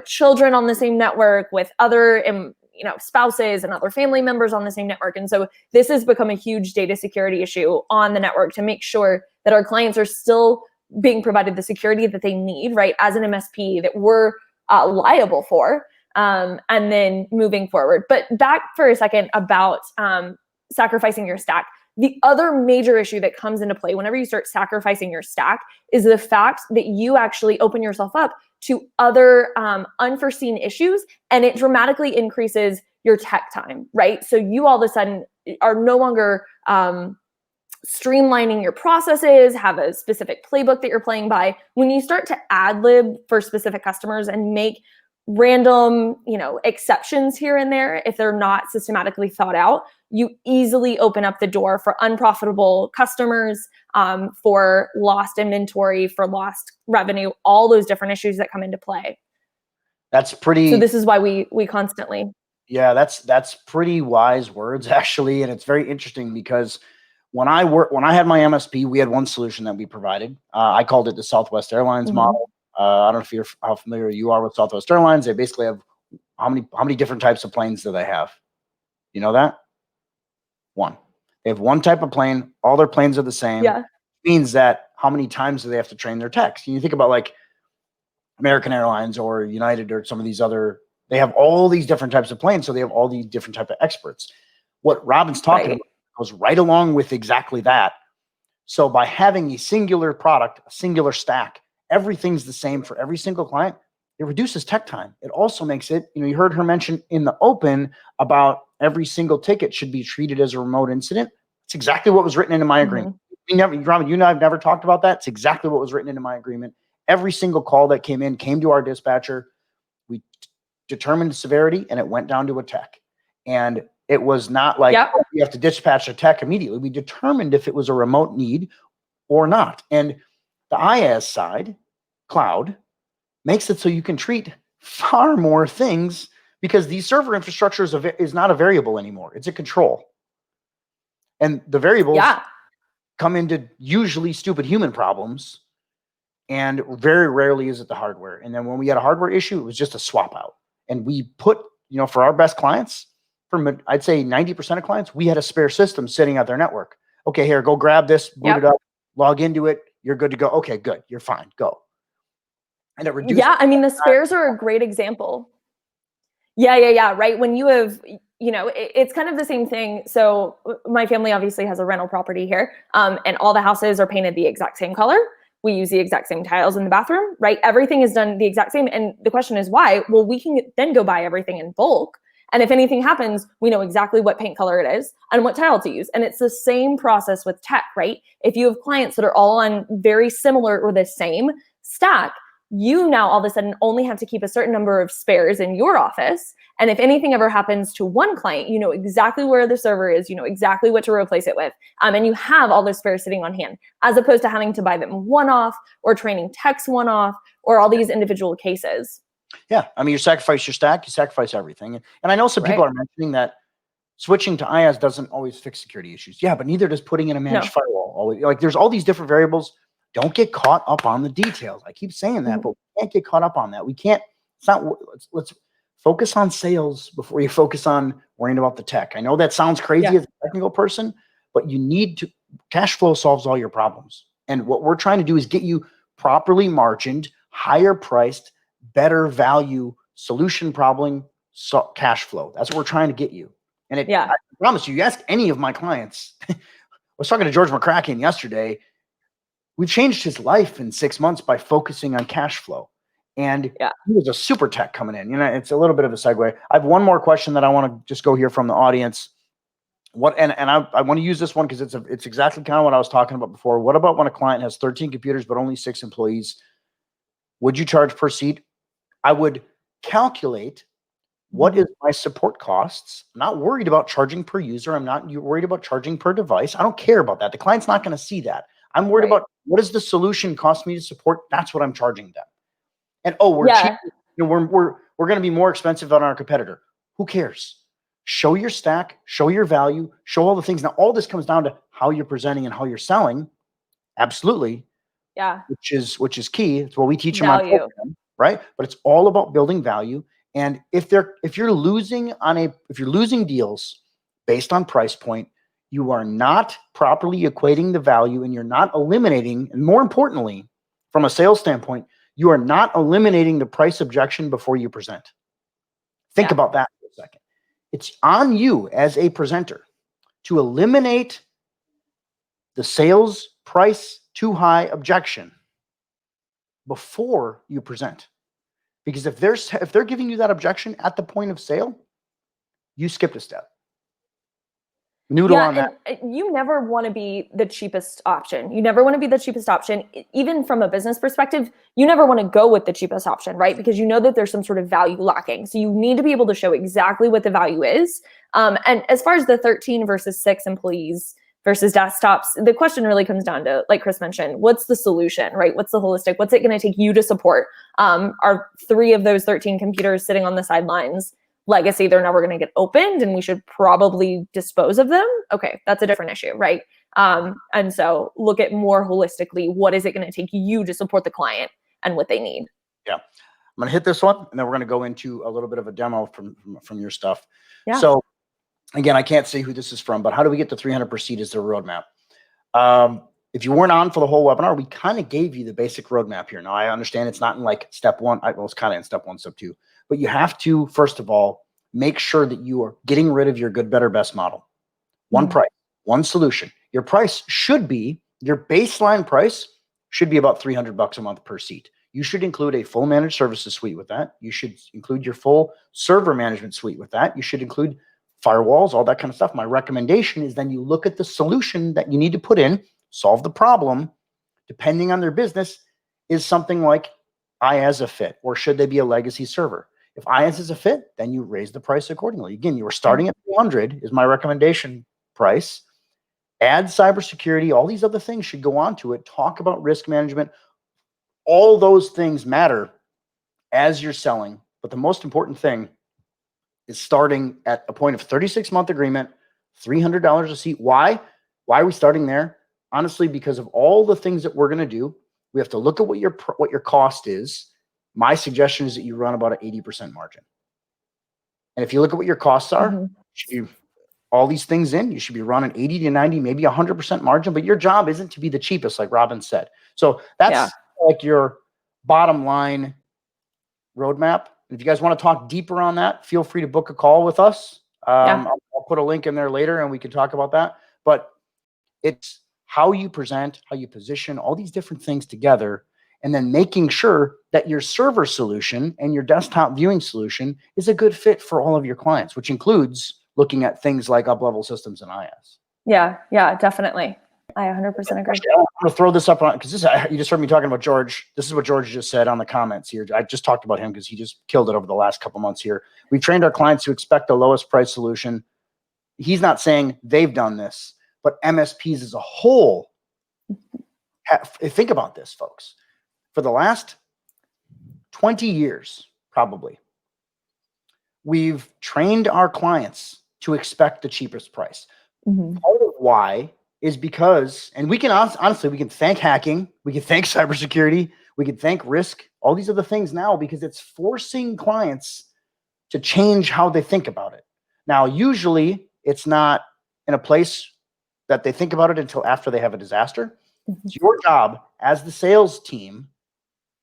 children on the same network, with other spouses and other family members on the same network. And so this has become a huge data security issue on the network to make sure that our clients are still being provided the security that they need, right, as an MSP that we're liable for, and then moving forward. But back for a second about sacrificing your stack. The other major issue that comes into play whenever you start sacrificing your stack is the fact that you actually open yourself up to other unforeseen issues, and it dramatically increases your tech time, right? So you all of a sudden are no longer streamlining your processes, have a specific playbook that you're playing by. When you start to ad lib for specific customers and make random, exceptions here and there, if they're not systematically thought out, you easily open up the door for unprofitable customers, for lost inventory, for lost revenue, all those different issues that come into play. That's pretty. So this is why we constantly. Yeah, that's pretty wise words, actually. And it's very interesting because when I had my MSP, we had one solution that we provided. I called it the Southwest Airlines model. I don't know how familiar you are with Southwest Airlines. They basically have how many different types of planes do they have? You know that? One. They have one type of plane. All their planes are the same. Yeah. Means that how many times do they have to train their techs? You think about like American Airlines or United or some of these other, they have all these different types of planes. So they have all these different type of experts. What Robin's talking about goes right along with exactly that. So by having a singular product, a singular stack, everything's the same for every single client, it reduces tech time. It also makes it, you heard her mention in the open about every single ticket should be treated as a remote incident. It's exactly what was written into my agreement. Robin, you and I have never talked about that. It's exactly what was written into my agreement. Every single call that came to our dispatcher, we determined the severity and it went down to a tech. And it was not like, you have to dispatch a tech immediately. We determined if it was a remote need or not. And the IaaS side, cloud, makes it so you can treat far more things because the server infrastructure is not a variable anymore. It's a control. And the variables come into usually stupid human problems, and very rarely is it the hardware. And then when we had a hardware issue, it was just a swap out. And we put, for our best clients, I'd say 90% of clients, we had a spare system sitting at their network. Okay, here, go grab this, boot it up, log into it. You're good to go. Okay, good. You're fine. Go. And it reduces. Yeah, I mean, the spares are a great example. Yeah. Right. When you have, it's kind of the same thing. So my family obviously has a rental property here, and all the houses are painted the exact same color. We use the exact same tiles in the bathroom, right? Everything is done the exact same. And the question is why? Well, we can then go buy everything in bulk. And if anything happens, we know exactly what paint color it is and what tile to use. And it's the same process with tech, right? If you have clients that are all on very similar or the same stack, you now all of a sudden only have to keep a certain number of spares in your office. And if anything ever happens to one client, you know exactly where the server is, you know exactly what to replace it with. And you have all those spares sitting on hand, as opposed to having to buy them one-off or training techs one-off or all these individual cases. Yeah. I mean, you sacrifice your stack, you sacrifice everything. And I know some people are mentioning that switching to IaaS doesn't always fix security issues. Yeah, but neither does putting in a managed firewall. Always. Like, there's all these different variables. Don't get caught up on the details. I keep saying that, but we can't get caught up on that. We can't. It's not. Let's focus on sales before you focus on worrying about the tech. I know that sounds crazy as a technical person, but you need to. Cash flow solves all your problems. And what we're trying to do is get you properly margined, higher priced, better value solution problem cash flow. That's what we're trying to get you. And I promise you ask any of my clients. I was talking to George McCracken yesterday. We changed his life in 6 months by focusing on cash flow. And he was a super tech coming in. You know, it's a little bit of a segue. I have one more question that I want to just go hear from the audience. I want to use this one because it's exactly kind of what I was talking about before. What about when a client has 13 computers but only 6 employees? Would you charge per seat? I would calculate what is my support costs. I'm not worried about charging per user. I'm not worried about charging per device. I don't care about that. The client's not going to see that. I'm worried about what does the solution cost me to support. That's what I'm charging them. And we're cheap. You know, we're going to be more expensive than our competitor. Who cares? Show your stack, show your value, show all the things. Now, all this comes down to how you're presenting and how you're selling. Absolutely. Yeah. Which is key. It's what we teach them on program, right? But it's all about building value. And if you're losing deals based on price point, you are not properly equating the value, and you're not eliminating, and more importantly, from a sales standpoint, you are not eliminating the price objection before you present. Think about that for a second. It's on you as a presenter to eliminate the sales price too high objection before you present. Because if they're giving you that objection at the point of sale, you skipped a step. Noodle on that. You never want to be the cheapest option. You never want to be the cheapest option. Even from a business perspective, you never want to go with the cheapest option, right? Because you know that there's some sort of value lacking. So you need to be able to show exactly what the value is. And as far as the 13 versus 6 employees versus desktops, the question really comes down to, like Chris mentioned, what's the solution, right? What's the holistic? What's it going to take you to support? Are 3 of those 13 computers sitting on the sidelines legacy? They're never going to get opened and we should probably dispose of them. Okay, that's a different issue, right? And so look at more holistically, what is it going to take you to support the client and what they need? Yeah. I'm going to hit this one and then we're going to go into a little bit of a demo from your stuff. Yeah. So again, I can't say who this is from, but how do we get to 300 per seat as the roadmap? If you weren't on for the whole webinar, we kind of gave you the basic roadmap here. Now, I understand it's not in like step 1. Well, it's kind of in step 1, step 2. But you have to, first of all, make sure that you are getting rid of your good, better, best model. One price, one solution. Your price should be, your baseline price should be about $300 a month per seat. You should include a full managed services suite with that. You should include your full server management suite with that. You should include firewalls, all that kind of stuff. My recommendation is then you look at the solution that you need to put in, solve the problem, depending on their business, is something like IaaS a fit, or should they be a legacy server? If IaaS is a fit, then you raise the price accordingly. Again, you were starting at 200 is my recommendation price. Add cybersecurity. All these other things should go on to it. Talk about risk management. All those things matter as you're selling. But the most important thing is starting at a point of 36-month agreement, $300 a seat. Why? Why are we starting there? Honestly, because of all the things that we're going to do, we have to look at what your cost is. My suggestion is that you run about an 80% margin. And if you look at what your costs are, all these things in, you should be running 80 to 90, maybe 100% margin, but your job isn't to be the cheapest, like Robin said. So that's like your bottom line roadmap. If you guys want to talk deeper on that, feel free to book a call with us. I'll put a link in there later and we can talk about that. But it's how you present, how you position, all these different things together, and then making sure that your server solution and your desktop viewing solution is a good fit for all of your clients, which includes looking at things like Uplevel systems and IaaS. Yeah, definitely. I 100% agree. Actually, I'm going to throw this up on, because you just heard me talking about George. This is what George just said on the comments here. I just talked about him because he just killed it over the last couple months here. We've trained our clients to expect the lowest price solution. He's not saying they've done this, but MSPs as a whole. Think about this, folks. For the last 20 years, probably, we've trained our clients to expect the cheapest price. Part of why is because, and we can honestly, we can thank hacking, we can thank cybersecurity, we can thank risk, all these other things now, because it's forcing clients to change how they think about it. Now, usually it's not in a place that they think about it until after they have a disaster. It's your job as the sales team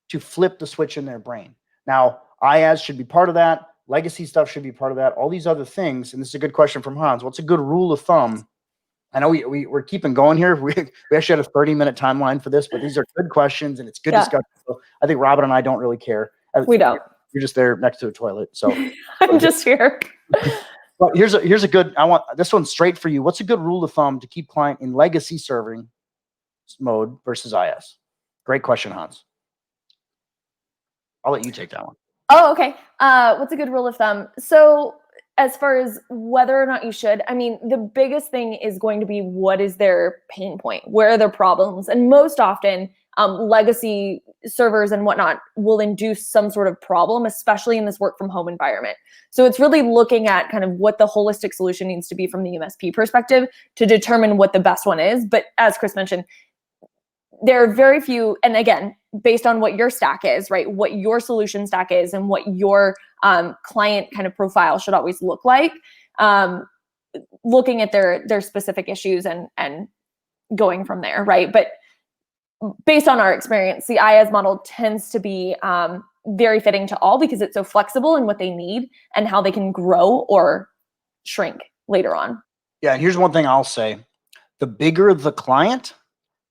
to flip the switch in their brain. Now, IaaS should be part of that. Legacy stuff should be part of that. All these other things. And this is a good question from Hans. What's a good rule of thumb? I know we're keeping going here. We actually had a 30-minute timeline for this, but these are good questions and it's good discussion. So I think Robin and I don't really care. We don't. You're just there next to a toilet. So I'm just here. But here's a good, I want this one straight for you. What's a good rule of thumb to keep client in legacy serving mode versus IaaS? Great question, Hans. I'll let you take that one. Oh, okay. What's a good rule of thumb? So as far as whether or not you should, I mean, the biggest thing is going to be what is their pain point? Where are their problems? And most often, legacy servers and whatnot will induce some sort of problem, especially in this work from home environment. So it's really looking at kind of what the holistic solution needs to be from the MSP perspective to determine what the best one is. But as Chris mentioned, there are very few, and again, based on what your stack is, right? What your solution stack is and what your client kind of profile should always look like, looking at their specific issues and going from there, right? But based on our experience, the IaaS model tends to be very fitting to all because it's so flexible in what they need and how they can grow or shrink later on. Yeah, and here's one thing I'll say. The bigger the client,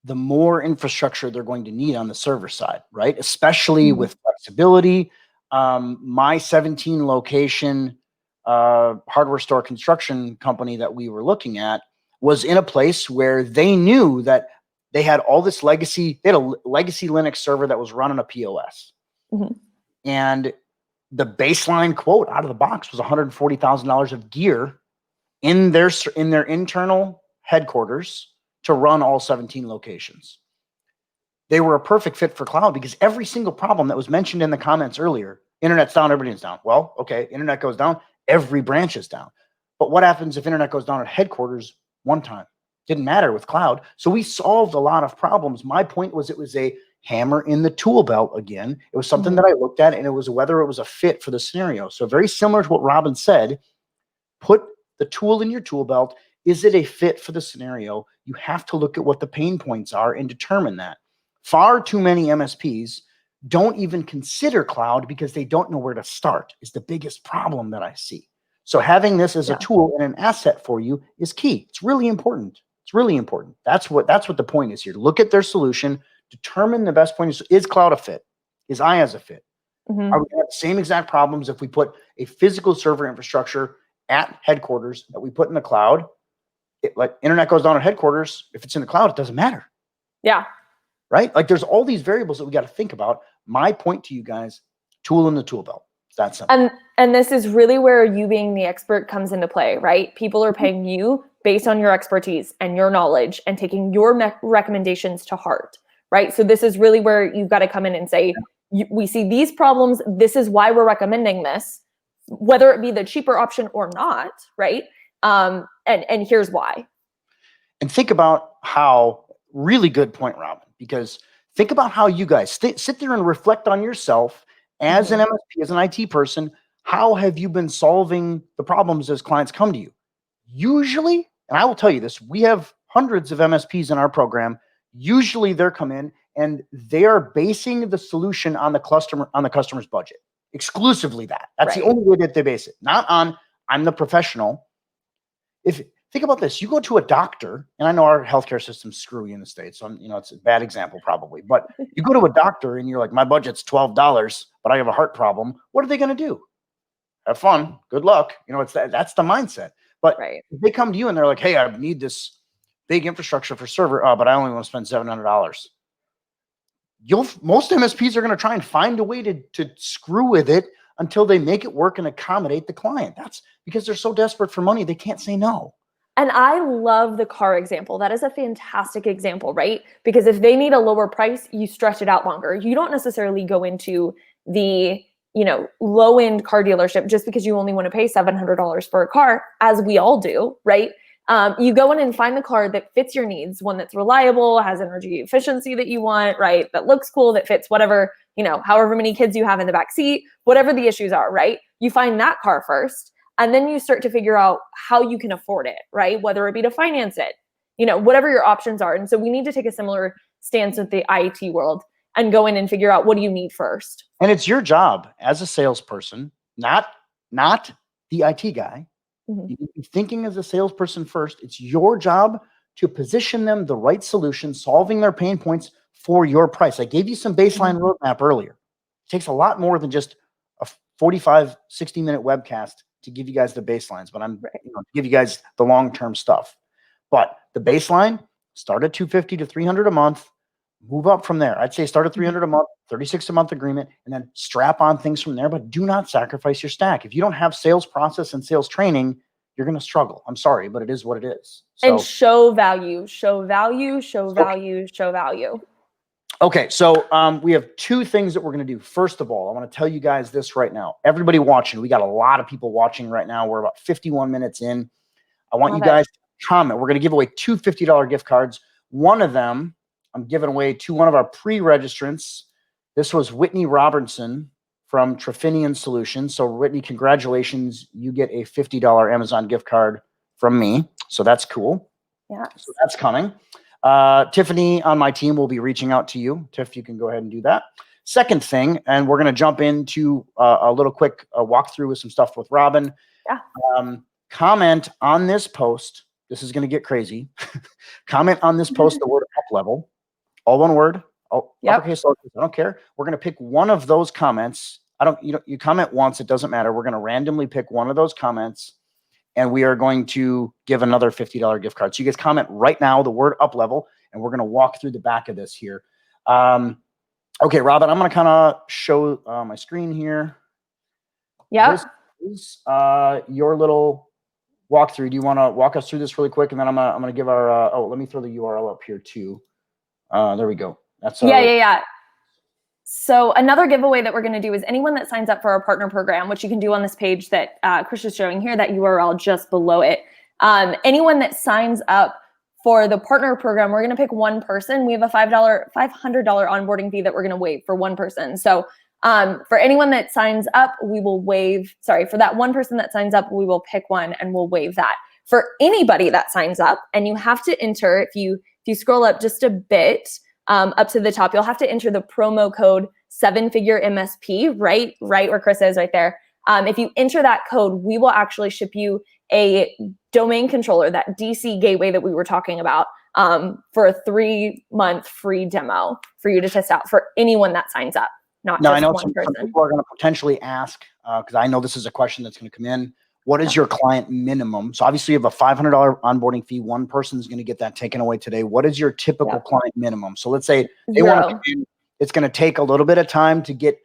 the more infrastructure they're going to need on the server side, right? Especially with flexibility. My 17 location hardware store construction company that we were looking at was in a place where they knew that they had all this legacy. They had a legacy Linux server that was running a POS. And the baseline quote out of the box was $140,000 of gear in their internal headquarters to run all 17 locations. They were a perfect fit for cloud because every single problem that was mentioned in the comments earlier, internet's down, everything's down. Well, okay, internet goes down, every branch is down. But what happens if internet goes down at headquarters one time? Didn't matter with cloud. So we solved a lot of problems. My point was it was a hammer in the tool belt again. It was something that I looked at and it was whether it was a fit for the scenario. So very similar to what Robin said, put the tool in your tool belt. Is it a fit for the scenario? You have to look at what the pain points are and determine that. Far too many MSPs don't even consider cloud because they don't know where to start is the biggest problem that I see. So having this as a tool and an asset for you is key. It's really important. It's really important. That's what the point is here. Look at their solution, determine the best point. Is cloud a fit? Is IaaS a fit? Are we going to have the same exact problems if we put a physical server infrastructure at headquarters that we put in the cloud? Like internet goes down at headquarters. If it's in the cloud, it doesn't matter. Yeah. Right? Like there's all these variables that we got to think about. My point to you guys, tool in the tool belt. That's simple. And this is really where you being the expert comes into play, right? People are paying you based on your expertise and your knowledge and taking your recommendations to heart, right? So this is really where you've got to come in and say, we see these problems. This is why we're recommending this, whether it be the cheaper option or not, right? And here's why. And think about how, really good point, Robin, because think about how you guys sit there and reflect on yourself as an MSP, as an IT person. How have you been solving the problems as clients come to you? Usually, and I will tell you this, we have hundreds of MSPs in our program. Usually they're come in and they are basing the solution on the customer's budget. Exclusively that. That's the only way that they base it. Not on, I'm the professional. Think about this, you go to a doctor, and I know our healthcare system's screwy in the States, so it's a bad example probably, but you go to a doctor and you're like, my budget's $12, but I have a heart problem. What are they going to do? Have fun. Good luck. That's the mindset. But if they come to you and they're like, hey, I need this big infrastructure for server. Oh, but I only want to spend $700. Most MSPs are going to try and find a way to screw with it until they make it work and accommodate the client. That's because they're so desperate for money, they can't say no. And I love the car example. That is a fantastic example, right? Because if they need a lower price, you stretch it out longer. You don't necessarily go into the, low-end car dealership just because you only want to pay $700 for a car, as we all do, right? You go in and find the car that fits your needs, one that's reliable, has energy efficiency that you want, right? That looks cool, that fits whatever, however many kids you have in the back seat, whatever the issues are, right? You find that car first. And then you start to figure out how you can afford it, right? Whether it be to finance it, whatever your options are. And so we need to take a similar stance with the IT world and go in and figure out, what do you need first? And it's your job as a salesperson, not the IT guy. You need to be thinking as a salesperson first. It's your job to position them the right solution, solving their pain points for your price. I gave you some baseline roadmap earlier. It takes a lot more than just a 45, 60-minute webcast to give you guys the baselines, but I'm give you guys the long-term stuff. But the baseline, start at $250 to $300 a month, move up from there. I'd say start at $300 a month, 36 a month agreement, and then strap on things from there, but do not sacrifice your stack. If you don't have sales process and sales training, you're going to struggle. I'm sorry, but it is what it is. So, and show value, show value, show value, show value. Okay, so we have two things that we're going to do. First of all, I want to tell you guys this right now. Everybody watching, we got a lot of people watching right now. We're about 51 minutes in. I want you guys to comment. We're going to give away two $50 gift cards. One of them, I'm giving away to one of our pre-registrants. This was Whitney Robertson from Trefinian Solutions. So Whitney, congratulations. You get a $50 Amazon gift card from me. So that's cool. Yeah. So that's coming. Tiffany on my team will be reaching out to you. Tiff, you can go ahead and do that. Second thing, and we're going to jump into a little quick walkthrough with some stuff with Robin. Yeah. Comment on this post. This is going to get crazy. Comment on this post the word Uplevel. All one word. Uppercase, lowercase, I don't care. We're going to pick one of those comments. You comment once, it doesn't matter. We're going to randomly pick one of those comments, and we are going to give another $50 gift card. So you guys comment right now the word Uplevel, and we're going to walk through the back of this here. Okay, Robin, I'm going to kind of show my screen here. Yeah. This is your little walkthrough. Do you want to walk us through this really quick? And then I'm going to give our, let me throw the URL up here too. There we go. That's yeah. So another giveaway that we're going to do is anyone that signs up for our partner program, which you can do on this page that Chris is showing here, that URL just below it. Anyone that signs up for the partner program, we're going to pick one person. We have a $500 onboarding fee that we're going to waive for one person. So for anyone that signs up, we will waive, for that one person that signs up, we will pick one and we'll waive that. For anybody that signs up, and you have to enter, if you scroll up just a bit, up to the top, you'll have to enter the promo code 7-figure MSP, right where Chris is right there. If you enter that code, we will actually ship you a domain controller, that DC gateway that we were talking about, for a 3-month free demo for you to test out for anyone that signs up, not just one person. Some people are going to potentially ask, because I know this is a question that's going to come in. What is your client minimum? So obviously you have a $500 onboarding fee. One person is going to get that taken away today. What is your typical client minimum? So let's say they want to come in. It's going to take a little bit of time to get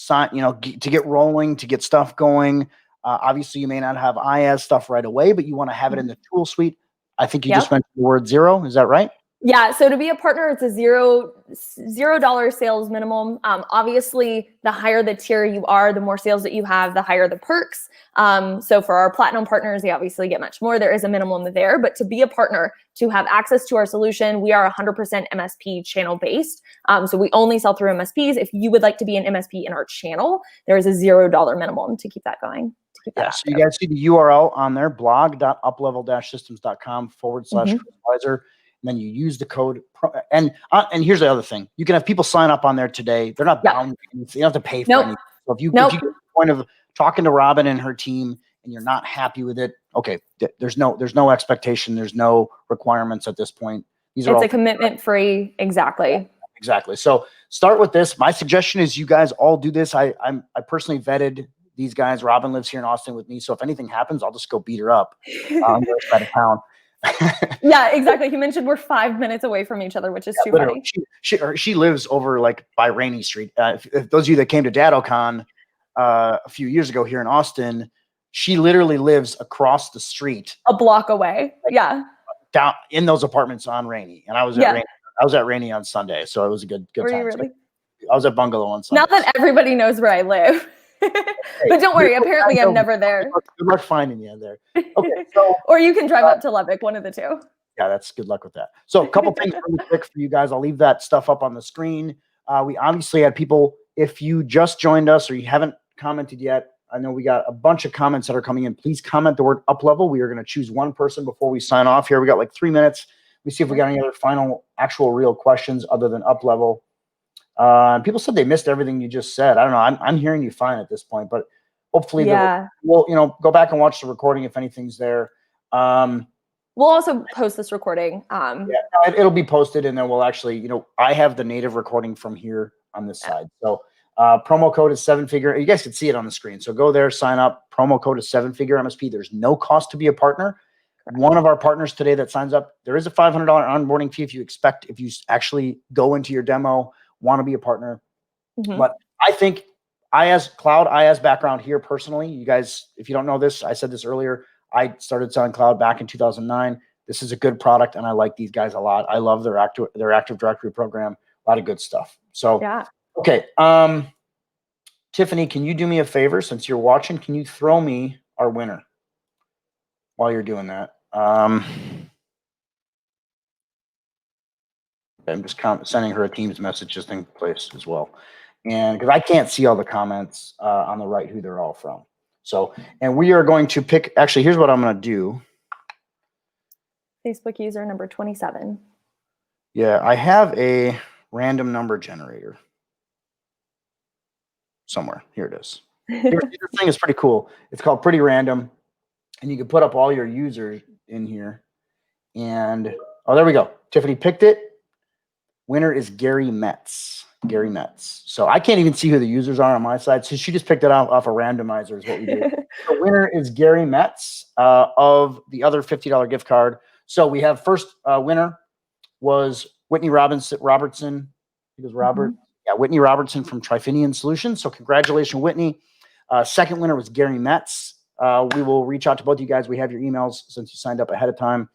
to get rolling, to get stuff going. Obviously you may not have IaaS stuff right away, but you want to have it in the tool suite. I think you just mentioned the word zero. Is that right? Yeah. So to be a partner, it's a $0 sales minimum. Obviously, the higher the tier you are, the more sales that you have, the higher the perks. So for our platinum partners, they obviously get much more. There is a minimum there, but to be a partner, to have access to our solution, we are 100% MSP channel based. So we only sell through MSPs. If you would like to be an MSP in our channel, there is a $0 minimum to keep that going. So you guys see the URL on there, blog.uplevel-systems.com/advisor. And then you use the code. And here's the other thing. You can have people sign up on there today. They're not bound. You don't have to pay for anything. So if you get to the point of talking to Robin and her team and you're not happy with it, okay, there's no expectation. There's no requirements at this point. It's a commitment free. Exactly. So start with this. My suggestion is you guys all do this. I personally vetted these guys. Robin lives here in Austin with me. So if anything happens, I'll just go beat her up on the other side of town. Yeah, exactly. He mentioned we're 5 minutes away from each other, which is too Literally. funny. She lives over like by Rainey Street. If those of you that came to DattoCon a few years ago here in Austin, she literally lives across the street, A block away. Yeah. down in those apartments on Rainey. And I was at Rainey on Sunday, so it was a good Were time. you really? I was at Bungalow on Sunday. Now that everybody knows where I live. But don't worry, apparently I'm never there. Good luck finding you there. Okay, so or you can drive up to Lubbock, one of the two. yeah, that's good luck with that. So a couple things really quick for you guys. I'll leave that stuff up on the screen. We obviously had people, if you just joined us or you haven't commented yet, I know we got a bunch of comments that are coming in. Please comment the word Uplevel. We are going to choose one person before we sign off here. We got like 3 minutes. Let me see if we got any other final actual real questions other than Uplevel. People said they missed everything you just said. I don't know. I'm hearing you fine at this point, but hopefully we'll go back and watch the recording if anything's there. We'll also post this recording. It'll be posted, and then we'll actually, I have the native recording from here on this side. So promo code is 7-figure. You guys can see it on the screen. So go there, sign up. Promo code is 7-figure MSP. There's no cost to be a partner. Correct. One of our partners today that signs up, there is a $500 onboarding fee if you actually go into your demo, want to be a partner. Mm-hmm. But I think IaaS background here personally, you guys, if you don't know this, I said this earlier, I started selling cloud back in 2009. This is a good product, and I like these guys a lot. I love their Active Directory program. A lot of good stuff. So, okay. Tiffany, can you do me a favor? Since you're watching, can you throw me our winner while you're doing that? I'm just sending her a Teams message just in place as well. And because I can't see all the comments on the right, who they're all from. So, and we are going to pick, actually, here's what I'm going to do. Facebook user number 27. Yeah, I have a random number generator somewhere. Here it is. This thing is pretty cool. It's called Pretty Random, and you can put up all your users in here. And, oh, there we go. Tiffany picked it. Winner is Gary Metz. Gary Metz. So I can't even see who the users are on my side. So she just picked it off a randomizer is what we do. The winner is Gary Metz of the other $50 gift card. So we have first winner was Whitney Robertson. He was Robert. Mm-hmm. Yeah, Whitney Robertson from Trifinian Solutions. So congratulations, Whitney. Second winner was Gary Metz. We will reach out to both of you guys. We have your emails since you signed up ahead of time.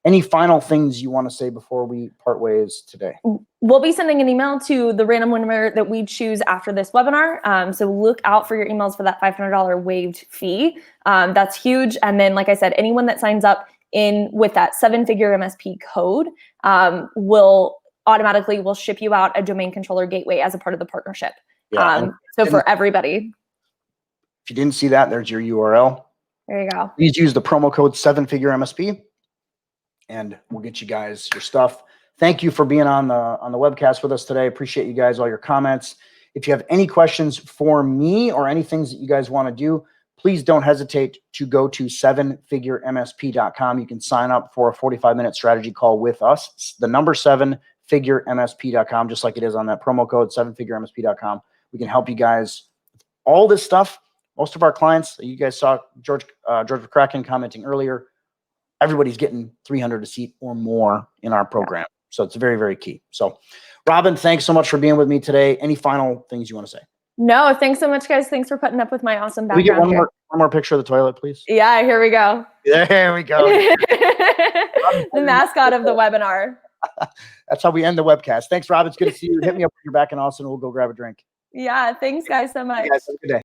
Any final things you want to say before we part ways today? We'll be sending an email to the random winner that we choose after this webinar. So look out for your emails for that $500 waived fee. That's huge. And then, like I said, anyone that signs up with that 7-figure MSP code will ship you out a domain controller gateway as a part of the partnership. Yeah, so for everybody. If you didn't see that, there's your URL. There you go. Please use the promo code 7-figure MSP. And we'll get you guys your stuff. Thank you for being on the webcast with us today. Appreciate you guys, all your comments. If you have any questions for me or any things that you guys want to do, please don't hesitate to go to 7figuremsp.com. You can sign up for a 45-minute strategy call with us. It's the number 7figuremsp.com, just like it is on that promo code, 7figuremsp.com. We can help you guys with all this stuff. Most of our clients, you guys saw George McCracken commenting earlier, everybody's getting 300 a seat or more in our program. So it's very, very key. So Robin, thanks so much for being with me today. Any final things you want to say? No, thanks so much, guys. Thanks for putting up with my awesome background. Can we get one more picture of the toilet, please? Yeah, here we go. There we go. The mascot of the webinar. That's how we end the webcast. Thanks, Robin. It's good to see you. Hit me up when you're back in Austin. We'll go grab a drink. Yeah, thanks, guys, so much. Hey guys, have a good day.